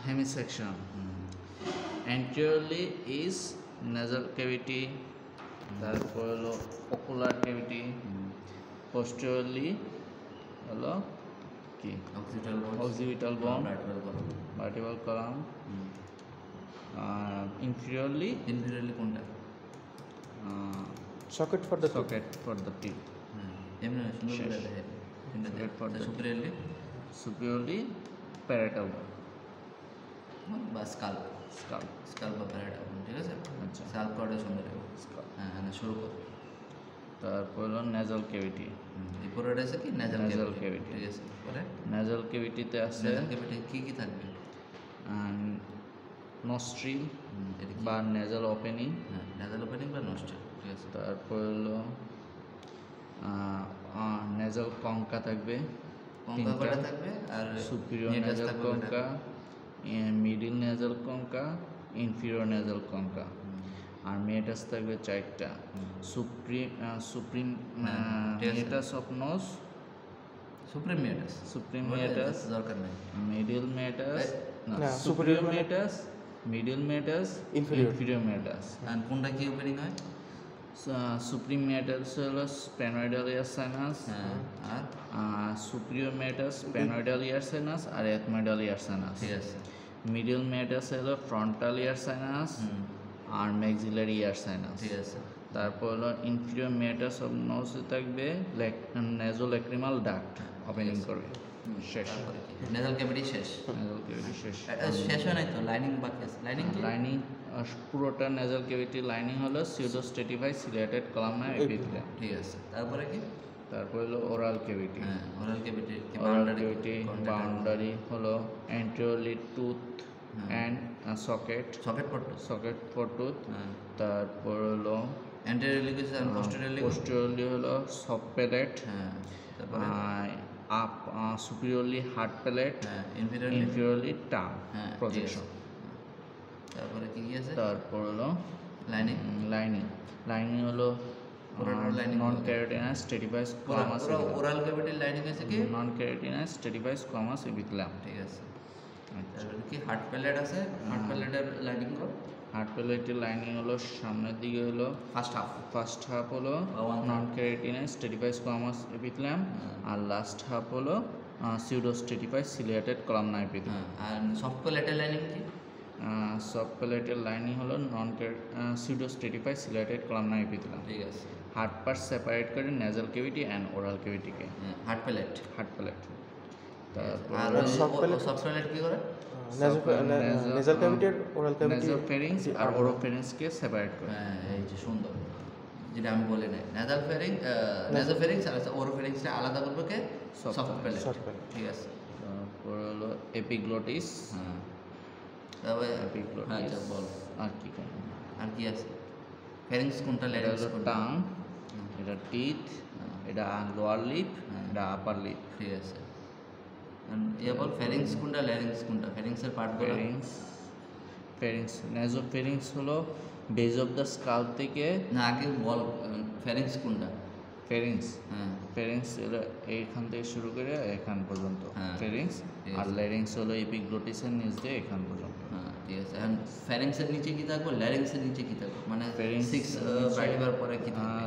hemisection. Anteriorly is nasal cavity, তারপর হলো ocular cavity, posteriorly হলো কি occipital bone, vertebral column, inferiorly কোনটা? socket for the teeth. এমনি সুন্দর করে দেখে Socket for the superiorly parietal bone বা স্কাল্প বা প্যারাটাল, ঠিক আছে? আচ্ছা, স্কাল্প করাটা সুন্দর হবে। স্কাল্প। হ্যাঁ, শুরু কর। তারপর হলো nasal cavity। এই পুরোটা আছে কি nasal cavity, ঠিক আছে? পরে nasal cavity-তে আছে nasal cavity কি থাকবে? nostril বা nasal opening, হ্যাঁ, nasal opening বা nostril, ঠিক আছে? তারপর হলো nasal concha থাকবে, কঙ্কা কটা থাকবে? আর superior nasal concha, middle nasal concha, inferior nasal concha, আর meatus থাকবে 4টা, supreme meatus of nose, supreme meatus দরকার নেই, middle meatus, superior meatus, middle meatus, inferior meatus। আর কোনটা কি ওপেনিং হয়? supreme meatus হলো sphenoidal ear sinus, আর superior meatus sphenoidal ear sinus আর ethmoidal ear sinus, ঠিক আছে? middle meatus হলো frontal ear sinus আর maxillary ear sinus, ঠিক আছে? তারপর হলো inferior meatus of nose থাকবে nasolacrimal duct ওপেনিং করবে। শেষ, nasal cavity শেষ। nasal cavity শেষ। শেষ হয় নাই তো, লাইনিং বাকি আছে। লাইনিং পুরোটা nasal cavity লাইনিং হলো pseudostratified ciliated columnar epithelium, ঠিক আছে? তারপরে কি? তারপর হলো oral cavity। oral cavity boundary হলো anteriorly tooth and socket for tooth, তারপর হলো anteriorly কিছু আর posteriorly হলো soft palate, তারপরে superiorly hard palate, inferiorly tongue projection। তারপরে কি আছে? তারপর হলো লাইনিং হলো non keratinized stratified squamous oral cavity lining আছে কি? non keratinized stratified squamous epithelium, ঠিক আছে? তারপরে কি হার্ড প্যালেট আছে? হার্ড প্যালেটের লাইনিং কর। হার্ড প্যালেটের লাইনিং হলো সামনের দিকে হলো ফার্স্ট হাফ হলো non keratinized stratified squamous epithelium, আর লাস্ট হাফ হলো pseudo stratified ciliated columnar epithelium। আর সফট প্যালেটের লাইনিং কি? সফট প্যালেটের লাইনিং হলো pseudo stratified ciliated columnar epithelium। ঠিক আছে? হার্ড পার্ট সেপারেট করে nasal cavity and oral cavity কে। হার্ড প্যালেট তারপর সফট প্যালেট কি করে? nasal cavity আর oral cavity, nasopharynx আর oropharynx কে সেপারেট করে। এই যে সুন্দর, যেটা আমি বলি নাই, nasopharynx আর oropharynx টা আলাদা করবে কে? সফট প্যালেট, ঠিক আছে? তারপর হলো epiglottis, তারপরে epiglottis বল আর কি কোন আর কি আছে? ফ্যারিংস কোনটা? ল্যারিংস কোনটা? টাং, এটা টিথ, এটা লোয়ার লিপ, এটা আপার লিপ, ঠিক আছে? বল ফ্যারিংস কোনটা, ল্যারিংস কোনটা? ফ্যারিংসের পার্ট বল। ফ্যারিংস নাসোফ্যারিংস হলো বেজ অফ দ্য স্কাল্প থেকে, না আগে বল ফ্যারিংস কোনটা? ফ্যারিংস হলো এইখান থেকে শুরু করে এখান পর্যন্ত ফ্যারিংস, আর ল্যারিংস হলো এপিগ্লটিসের নিচ দিয়ে এখান পর্যন্ত। ঠিক আছে? এখন ফ্যারিংসের নিচে কি থাকবে, ল্যারিংসের নিচে কি থাকবে? মানে ফ্যারিংস 6 ভার্টিব্রার পরে কি থাকবে?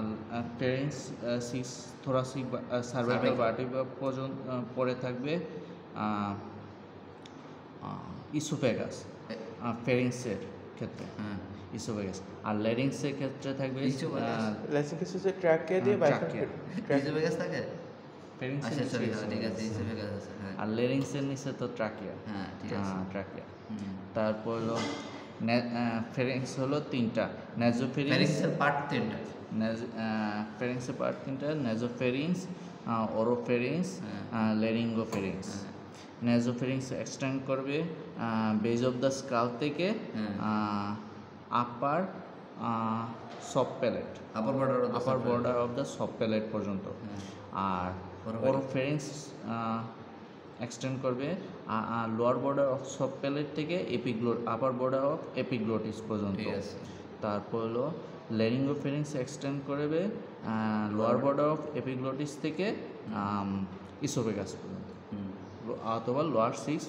ফ্যারিংস 6 thoracic cervical vertebra পর্যন্ত পরে থাকবে ইসোফেগাস, ফ্যারিংসের ক্ষেত্রে ইসোফেগাস, আর ল্যারিংসের ক্ষেত্রে থাকবে ল্যারিংস হচ্ছে ট্র্যাকিয়া দিয়ে ইসোফেগাস থাকে। ফ্যারিংসের ঠিক আছে, ইসোফেগাস আছে। আর ল্যারিংসের নিচে তো ট্রাকিয়া। ঠিক আছে, ট্রাকিয়া। তারপর হলো ফ্যারিংস হলো 3টা, ফ্যারিংসের পার্ট 3টা, ফ্যারিংসের পার্ট 3টা, nasopharynx, oropharynx, laryngopharynx. Nasopharynx extend করবে বেজ অফ দ্য স্কাল থেকে upper soft palate, upper border of the soft palate পর্যন্ত, আর ওরোফ্যারিংস এক্সটেন্ড করবে lower border of soft palate থেকে আপার বর্ডার অফ এপিগ্লোটিস পর্যন্ত। তারপর হলো ল্যারিঙ্গোফ্যারিংস এক্সটেন্ড করবে লোয়ার বর্ডার অফ এপিগ্লোটিস থেকে ইসোফেগাস পর্যন্ত। অথবা লোয়ার 6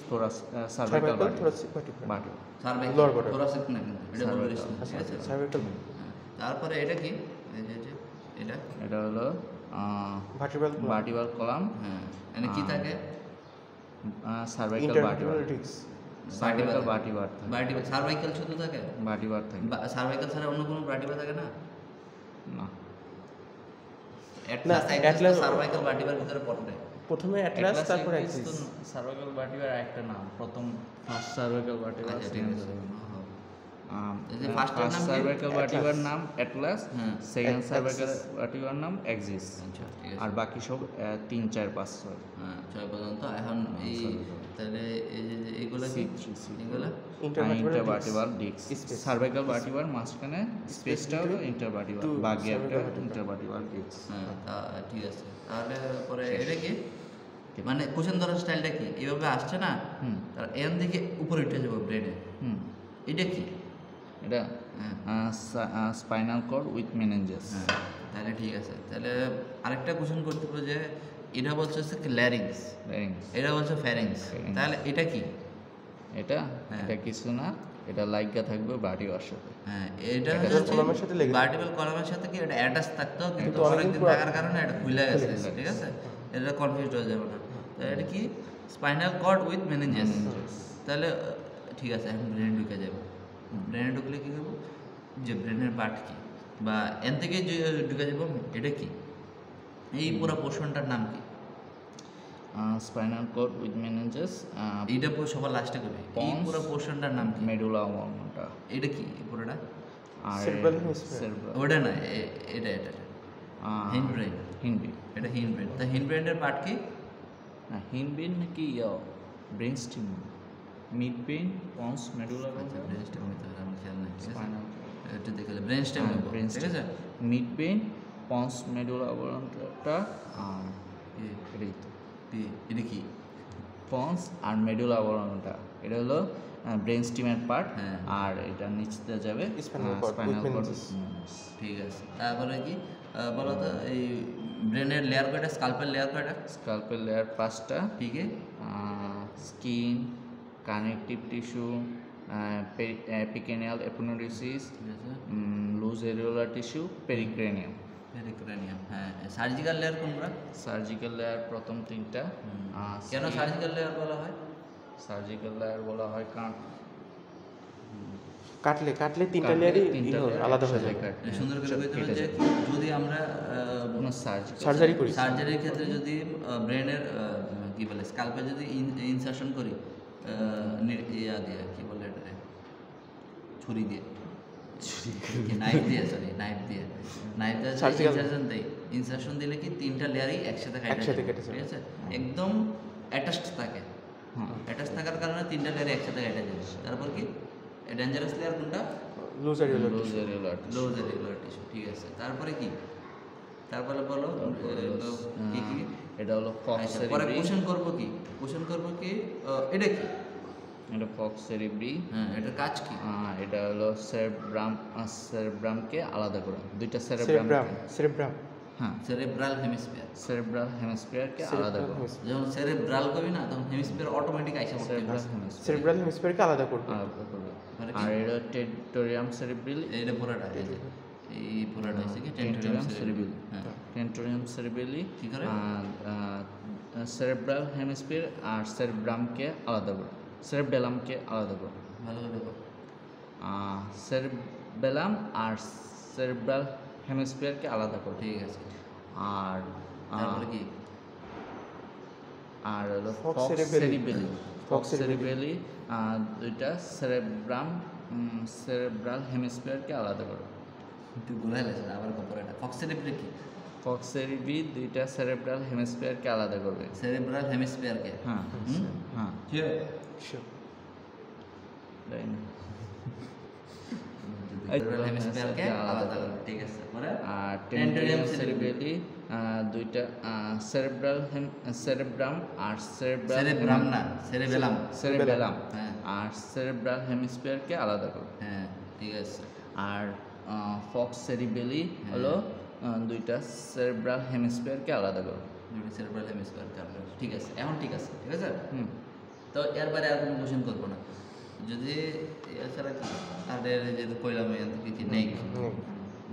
সার্ভাইকাল thoracic vertebra বাটি সার্ভাইকাল Lower border. thoracic না কিন্তু এটা বলে Cervical. ঠিক আছে cervical হ্যাঁ। তারপরে এটা কি এই যে এটা এটা হলো vertebral ভার্টিবাল কলাম, হ্যাঁ এখানে কি থাকে cervical vertebral, intervertebral disc cervical vertebra vertebral cervical শুধু থাকে ভার্টিবার থাকে সার্ভাইকাল ছাড়া অন্য কোনো ভার্টিবাল থাকে না না। অ্যাটলাস Atlas সার্ভাইকাল ভার্টিবাল ভিতরে পড়ে না প্রথমে অ্যাটলাস তারপর অ্যাক্সিস সার্ভাইকাল ভার্টিবার একটা নাম, প্রথম ফার্স্ট সার্ভাইকাল ভার্টিবার, আচ্ছা ঠিক আছে এই যে ফার্স্ট first এর নাম কি? Cervical vertebra Atlas. নাম অ্যাটলাস, হ্যাঁ সেকেন্ড Axis. সার্ভাইকাল ভার্টিবার নাম এক্সিস, আচ্ছা ঠিক আছে আর বাকি সব 3 4 5 6 হ্যাঁ 6 পর্যন্ত এখন এই তাহলে এই যে এগুলো কি এগুলো ইন্টারভার্টিবাল ডিস্ক, Space. সার্ভাইকাল ভার্টিবার মাঝখানে স্পেসটা হলো between ইন্টারভার্টিবাল two বা গ্যাপটা cervical vertebra. Intervertebral disk. হ্যাঁ ঠিক আছে তাহলে পরে শেষ। এটা কি মানে কোশ্চেন ধরার স্টাইলটা কি এইভাবে আসছে না হুম তার এন দিকে উপরে উঠে যাবো ব্রেনে হুম এটা কি এটা হ্যাঁ স্পাইনাল কর্ড উইথ মেনেঞ্জাস। হ্যাঁ তাহলে ঠিক আছে তাহলে আরেকটা কোশ্চেন করতে পারো যে এটা বলছে হচ্ছে ল্যারিংস এটা বলছে ফ্যারিংস Pharynx. তাহলে এটা কি এটা হ্যাঁ। এটা কিছু না, এটা লাইগা থাকবে ভার্টিবার সাথে। হ্যাঁ এটা Vertebral column এর সাথে লেগে ভার্টিবল কলামের সাথে কি এটা অ্যাটাচ থাকতো কিন্তু কিন্তু অনেকদিন অনেকদিন পর- থাকার কারণে এটা খুলে গেছে গেছে। ঠিক আছে এটা কনফিউজ হয়ে যাবে না তো এটা কি স্পাইনাল কর্ড উইথ মেনিনজাস Meninges। তাহলে ঠিক আছে এখন ব্রেনে ঢুকে যাবে ব্রেনে ঢুকলে কি করবো যে ব্রেনের পার্ট কি বা এন থেকে যে ঢুকে যাবো এটা কি এই পুরো পোর্শনটার নাম কি স্পাইনাল কর্ড উইথ মেনেঞ্জাস, এইটা পুরো সবার লাস্টে করবে এই Pons, পুরো পোর্শনটার নাম কি মেডুলা অবলঙ্গটা, এটা কি এই পুরোটা আর Cerebral hemisphere. cerebral, ওটা না এটা হিন্ডব্রেন হিন্ডবিন, এটা হিন্ডব্রেন তা হিন্ডব্রেনের পার্ট কি হিন্ডবিন নাকি brain steam, mid brain, pons, medulla আচ্ছা ব্রেন স্টেম হইতে হবে আমার খেয়াল নাই ঠিক আছে স্পাইনাল একটু দেখে ব্রেন স্টেম হ্যাঁ, নেবো brain ঠিক আছে mid brain, pons, medulla oblongata, আর এটাই তো এটা কি পন্স আর মেডুলা অবলঙ্গটা, এটা হলো ব্রেন স্টিমের পার্ট, হ্যাঁ। আর এটা নিচে যাবে Spinal cord with spinal cord. meninges। ঠিক আছে তারপরে কি বলো তো এই ব্রেনের লেয়ার কয়টা স্কাল্পের লেয়ার কয়টা স্কাল্পের লেয়ার 5টা, ঠিক আছে স্কিন, কানেকটিভ টিস্যু, পিকেনিয়াল এপিনোডিসিস, ঠিক আছে লুজ এরিওলার টিস্যু, পেরিক্রেনিয়াম। পেরিক্রেনিয়াম হ্যাঁ সার্জিক্যাল লেয়ার কোনটা সার্জিক্যাল লেয়ার প্রথম 3টা। কেন সার্জিক্যাল লেয়ার বলা হয় সার্জিক্যাল লেয়ার বলা হয় কারণ কাটলে তিনটা লেয়ারই আলাদা হয়ে যাবে সুন্দর করে বলতে হবে যে যদি আমরা কোনো সার্জিক্যাল সার্জারি করি সার্জারির ক্ষেত্রে যদি ব্রেনের কি বলে স্কাল্পে যদি ইনসার্শন করি ইয়া দিয়ে কি বলে এটা ছুরি দিয়ে নাইফ দিয়ে Surgical. ইনসার্শন দেয় ইনসার্শন দিলে কি তিনটা লেয়ারই একসাথে একসাথে কেটে কেটে যাবে যাবে। ঠিক আছে একদম অ্যাটাচড থাকে হ্যাঁ অ্যাটাচ থাকার কারণে তিনটা লেয়ারই একসাথে কেটে যাবে তারপর কি ডেঞ্জারাস লেয়ার কোনটা লুজ এরিওলার লুজ এরিওলার লো রেগুলার টিস্যু ঠিক আছে তারপরে কি তারপরে বলো কি কি এটা হলো ফক্স আচ্ছা, পরে সেরিব্রি, কোশ্চেন করবো কি এটা কি এটা ফক্স সেরিব্রি, হ্যাঁ এটার কাজ কি এটা হলো সেরেব্রামকে আলাদা করে, দুইটা সেরেব্রাম সেরেব্রাম, হ্যাঁ সেরেব্রাল হেমিস্ফিয়ার সেরেব্রাল হেমিস্ফিয়ারকে আলাদা করে, যখন সেরেব্রাল করবি না তখন হেমিস্ফিয়ার অটোমেটিক আইসা পড়তে সেরেব্রাল হেমিস্ফিয়ার সেরেব্রাল হেমিস্ফিয়ারকে আলাদা করবে আলাদা করবে। মানে কি? আর এটা টেরিটোরিয়াম সেরিব্রিল, এইটা পুরোটা এই পুরোটা হচ্ছে কি টেন্টোরিয়াম টেন্টোরিয়াম সেরিব্রিল, হ্যাঁ টেন্টোরিয়াম সেরিব্রিলি কি করে? সেরেব্রাল হেমিস্ফিয়ার আর সেরেব্রামকে আলাদা করে, সেরেব্রেলামকে আলাদা করে, ভালো করে বল। সেরেবেলাম আর সেরেব্রাল হেমিস্ফিয়ারকে আলাদা করে, ঠিক আছে আর তারপরে কি আর হলো Fox falx cerebelli। Cerebelli, Fox falx cerebelli দুইটা সেরেব্রাল হেমিস্ফিয়ারকে আলাদা করে, একটু ঘুরাই লাগছে আবার পুরোটা ফক্সেরিব্রে কি ফক্স সেরিবি দুইটা সেরেব্রাল হেমিস্ফিয়ারকে আলাদা করবে। সেরেব্রাল হেমিস্ফিয়ারকে হ্যাঁ হ্যাঁ Sure. তাই না? সেরেব্রাল হেমিস্ফিয়ারকে আলাদা করে ঠিক আছে পরে আর টেন্টোরিয়াম টেন্টোরিয়াম সেরিবেলি দুইটা সেরেব্রাম আর সেরেব্রাম না সেরেবেলাম সেরেবেলাম হ্যাঁ আর সেরেব্রাল হেমিস্ফিয়ারকে আলাদা করবে। হ্যাঁ ঠিক আছে আর ফক্স সেরিবেলি হলো দুইটা সেরেব্রাল হেমিস্ফিয়ারকে আলাদা করবে। দুটি সেরেব্রাল হেমিস্ফিয়ার কার্ভের, ঠিক আছে, এখন ঠিক আছে, ঠিক আছে। হুম। তো এর বাইরে আর কোনো কোশ্চেন করবো না। যদি এছাড়া কি তাদের যে কইলাম কি নেই হুম।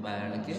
বা কি